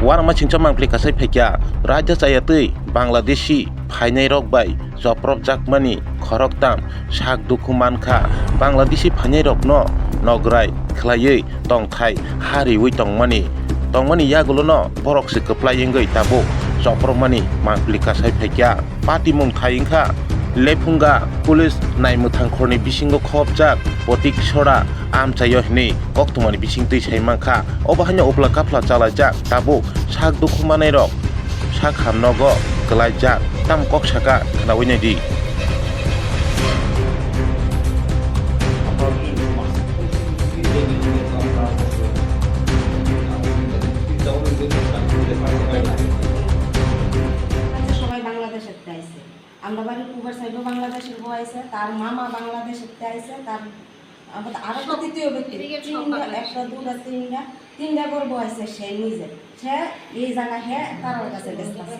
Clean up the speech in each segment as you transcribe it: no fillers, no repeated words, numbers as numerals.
warma chingcha mangpli kasai phekya rajya chayatui bangladeshi phainai rok bai joprop jakmani khorok tam sak dukhu mankha bangladeshi phainai rok no nograi khlaiui tongthai hariui tongmani yagulo no borok se kplaiengoi tabo jopromani mangpli kasai phekya party mung thaingkha lephunga police naimmuthang khorni bisingo khopjak potik sora amchayo hini koktumani bisingtui saimangkha obahaino upla kapla chalajak tabo sak dukhumanai rok sak hamnogo klaijak tam koksaka khanaui naidi আমরা বাড়ির কুবার সাইডও বাংলাদেশের বউ আছে, তার মামা বাংলাদেশের আছে, তার আরো তো তৃতীয় ব্যক্তি একটা দুটা তিনটা বড় বউ আছে। সে নিজে সে এই জায়গায় হে তার কাছে ব্যস্ত আছে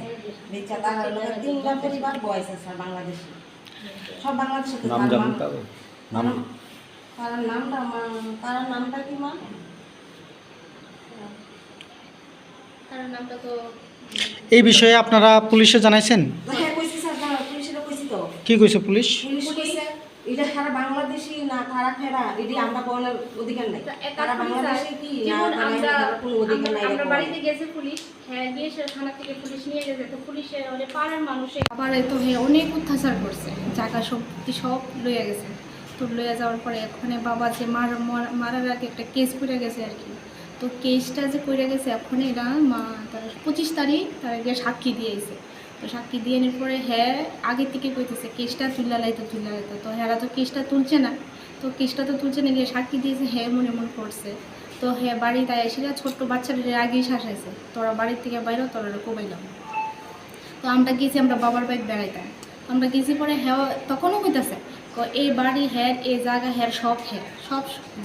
বেচা তার তিনটা পরিবার বউ আছে স্যার বাংলাদেশে সব বাংলাদেশে। তার নামটা কি মা? তার নামটা তো এই বিষয়ে আপনারা পুলিশে জানাইছেন? হ্যাঁ কইছি স্যার, পুলিশের কইছি তো। কি কইছে পুলিশ? পুলিশ কইছে এটা সারা বাংলাদেশি না কারা ফেরা এটি আমরা বলার অধিকার নাই। তারা বাংলাদেশি কি না আমরা কোনো অধিকার নাই। আমরা বাড়িতে গেছে পুলিশ, হ্যাঁ গিয়ে থানা থেকে পুলিশ নিয়ে গেছে। তো পুলিশের মানে পাড়ার মানুষে আবার তো হ্যাঁ অনেক অত্যাচার করছে, জায়গা সম্পত্তি সব লইয়া গেছে। তো লইয়া যাওয়ার পরে এখানে বাবা যে মারার আগে একটা কেস করে গেছে আর কি। তো কেসটা যে করে গেছে এখন এরা তার 25 তারিখ তার গিয়ে সাক্ষী দিয়েছে। তো সাক্ষী দিয়ে নেওয়ার পরে হ্যাঁ আগে থেকে কইতেছে কেসটা তুললা লাইতো। তো হ্যাঁ তো কেসটা তুলছে না, তো কেসটা তো তুলছে না, গিয়ে সাক্ষী দিয়েছে হ্যাঁ মনে করছে। তো হ্যাঁ বাড়িতে এসে ছোট্ট বাচ্চাদের আগেই শাসাইছে, তোরা বাড়ির থেকে বাইরেও তোরা কোবাইলাম। তো আমরা গেছি, আমরা বাবার বাড়ি বেড়াইতাম, আমরা গেছি পরে হ্যাঁ তখনও কইতেছে এই বাড়ি হ্যাঁ এই জায়গা হ্যাঁ সব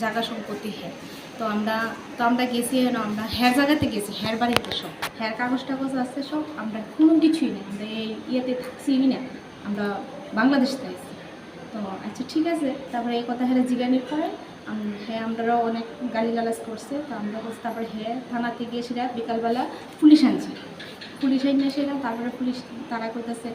জায়গা সম্পত্তি হ্যাঁ। তো আমরা গেছি আমরা হ্যার জায়গাতে গেছি, হ্যার বাড়িতে সব হ্যার কাগজ টাগজ আছে সব, আমরা কোনো কিছুই নেই, আমরা এই ইয়েতে থাকছি না, আমরা বাংলাদেশ থেকে। তো আচ্ছা ঠিক আছে, তারপরে এই কথা হ্যাঁ জিজ্ঞানির পরে হ্যাঁ আমরাও অনেক গালিগালাজ করছে। তো আমরা বলছি তারপরে হ্যাঁ থানাতে গিয়ে সেটা বিকালবেলা পুলিশ আনছে, পুলিশ আইনে সেটা তারপরে পুলিশ তারা কইতেছে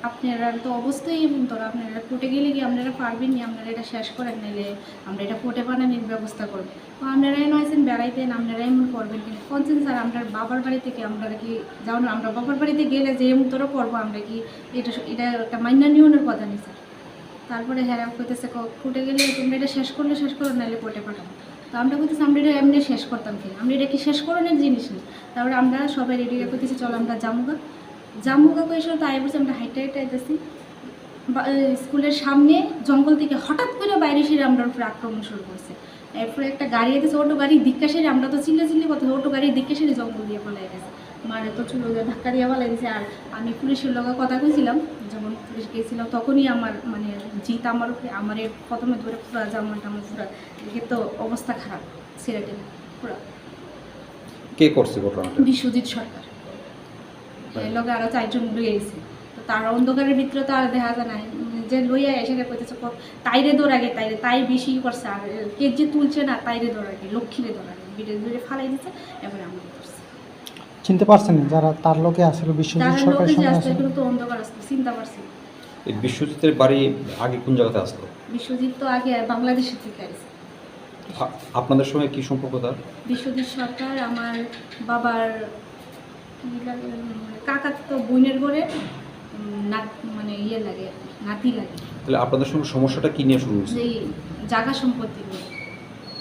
আপনারা তো অবস্থায় এবং তোরা আপনারা কোর্টে গেলে কি আপনারা পারবেন না, আপনারা এটা শেষ করেন নাইলে আমরা এটা কোর্টে বানানোর ব্যবস্থা করবো। আপনারাই নয়ছেন বেড়াইতেন, আপনারা এমন করবেন কিন্তু কোনছেন স্যার আমরা বাবার বাড়ি থেকে আমরা কি যাও না, আমরা বাবার বাড়িতে গেলে যে এমন তোরা করবো আমরা কি এটা একটা মাইনা নিয়নের কথা নেই স্যার। তারপরে হ্যাঁ কইতেছে কোর্টে গেলে তোমরা এটা শেষ করো নাইলে কোর্টে পাঠাবো। তো আমরা কইতেছি আমরা এটা এমনি শেষ করতাম কি, আমরা এটা কি শেষ করানোর জিনিস নেই। তারপরে আমরা সবাই রেডি করতেছি চলো আমরা জামুগা কইসে তাই বলছি আমরা হাইটে আইতেছি স্কুলের সামনে জঙ্গল থেকে হঠাৎ করে বাইরে সেরে আমরা উপরে আক্রমণ শুরু করছে। এরপরে একটা গাড়ি এসেছে, অটো গাড়ির দিকটা সেরে আমরা তো চিল্লি কথা, অটো গাড়ির দিকটা সেরে জঙ্গল দিয়ে পালাই গেছে, মারে তো চুলো ধাক্কা দিয়ে পালাই দিয়েছে। আর আমি পুলিশের লোকের কথা কইছিলাম, যখন পুলিশ গিয়েছিলাম তখনই আমার মানে জিত আমার উপরে আমার প্রথমে ধরে পুরো জামাটা পুরো দেখে তো অবস্থা খারাপ ছেলেটি পুরো। কে করছে ঘটনাটা? বিশ্বজিৎ সরকার, এই লগে আরো 4 জন লইয়া গেছে। তো তার অন্ধকারের ভিতরে তো আর দেখা যায় না, যে লইয়া এসে কইতেছে তাইরে দৌড়াগে তাই বেশি করছে, আর কে যে তুলছে না তাইরে দৌড়াগে লক্ষ্মীরে দৌড়াগে বিটে দূরে ফালাই দিচ্ছে। এবারে আমরা করছি চিনতে পারছেন যারা তার লোকে আসলে বিশ্বজিৎ সরকারের সঙ্গে আসলে তো অন্ধকার আসছে চিন্তা পারছি। এই বিশ্বজিতের বাড়ি আগে কোন জায়গাতে আসলো? বিশ্বজিৎ তো আগে বাংলাদেশ থেকে আসছে। আপনাদের সঙ্গে কি সম্পর্ক তার? বিশ্বজিৎ সরকার আমার বাবার কাকা তো বোনের ঘরে মানে ইয়ে লাগে নাতি লাগে। তাহলে আপনাদের সঙ্গে সমস্যাটা কি নিয়ে শুরু হয়েছে? যে জায়গা সম্পত্তি নিয়ে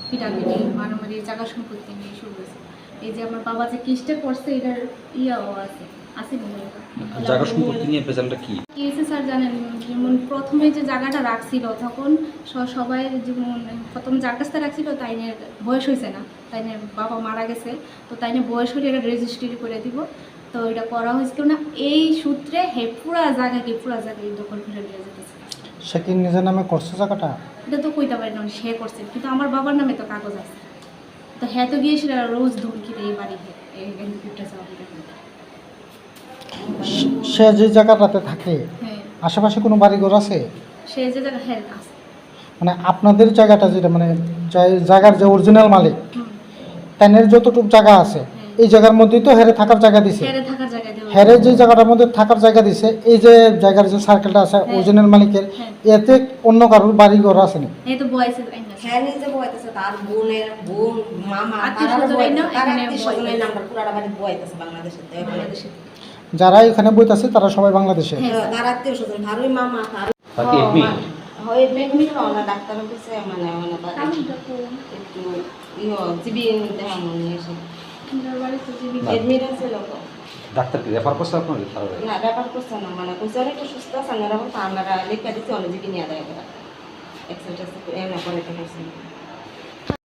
পিটাপিটি মারামারি জায়গা সম্পত্তি নিয়ে শুরু হয়েছে। এই যে আমার বাবা যে কেসটা করছে এটার ইয়াও আছে জায়গা সম্পত্তি নিয়ে পেশালটা কি হয়েছে স্যার জানেন। যেমন প্রথমে যে জায়গাটা রাখছিল তখন সবাই যেমন প্রথম যার কাছটা রাখছিল তাইনের বয়স হয়েছে না, তাইনের বাবা মারা গেছে, তো তাইনের বয়স হলে এটা রেজিস্ট্রি করে দিব। তো এটা করা হয়েছিল না, এই সূত্রে পুরা জায়গাকে দখল করে নিয়ে যেতেছে। সে কি নিজের নামে করছে জায়গাটা? এটা তো কইতে পারি না সে করছে, কিন্তু আমার বাবার নামে তো কাগজ আছে। তো হ্যাঁ তো গিয়ে সেটা রোজ ধমকি দেয় এই বাড়িতে সে যে জায়গাটাতে থাকে হ্যাঁ আশেপাশে কোনো বাড়িঘর আছে? সে যে জায়গা হ্যাঁ আছে, মানে আপনাদের জায়গাটা যেটা মানে জায়গার যে অরিজিনাল মালিক তাদের যতটুকু জায়গা আছে এই জায়গার মধ্যেই তো হেরে থাকার জায়গা দিছে। হেরে থাকার জায়গায় দেওয়া হেরে যে জায়গাটার মধ্যে থাকার জায়গা দিছে, এই যে জায়গার যে সার্কেলটা আছে হ্যাঁ। ওজনের মালিকের, হ্যাঁ। এতে অন্য কারোর বাড়ি ঘর আসেনি। এই তো বয়সে হ্যাঁ নিজে বয়াইতেছে, তার বোন মামা আত্মীয় তারা স্বজনের নাম তারা এখানে আত্মীয় স্বজনের নাম্বার পুরাটা বাড়ি বয়াইতেছে বাংলাদেশের থেকে। বাংলাদেশে যারা এখানে বইতাছে তারা সবাই বাংলাদেশে। হ্যাঁ। তার আত্মীয় স্বজন, তারই মামা তার তাকে admit? হয় এডমিট না ডাক্তার কাছে মানে তার একটু জিবি দেওয়া মনে এসে এডমিট আছে লোক ডাক্তার কি রেফার করছে আপনার? না ব্যাপার করছে না, মানে কইছে অনেক সুস্থ আছে, আমরা লেখা দিতে অনেক জিবি নিয়ে দেয় এক্সারসাইজ এমন করে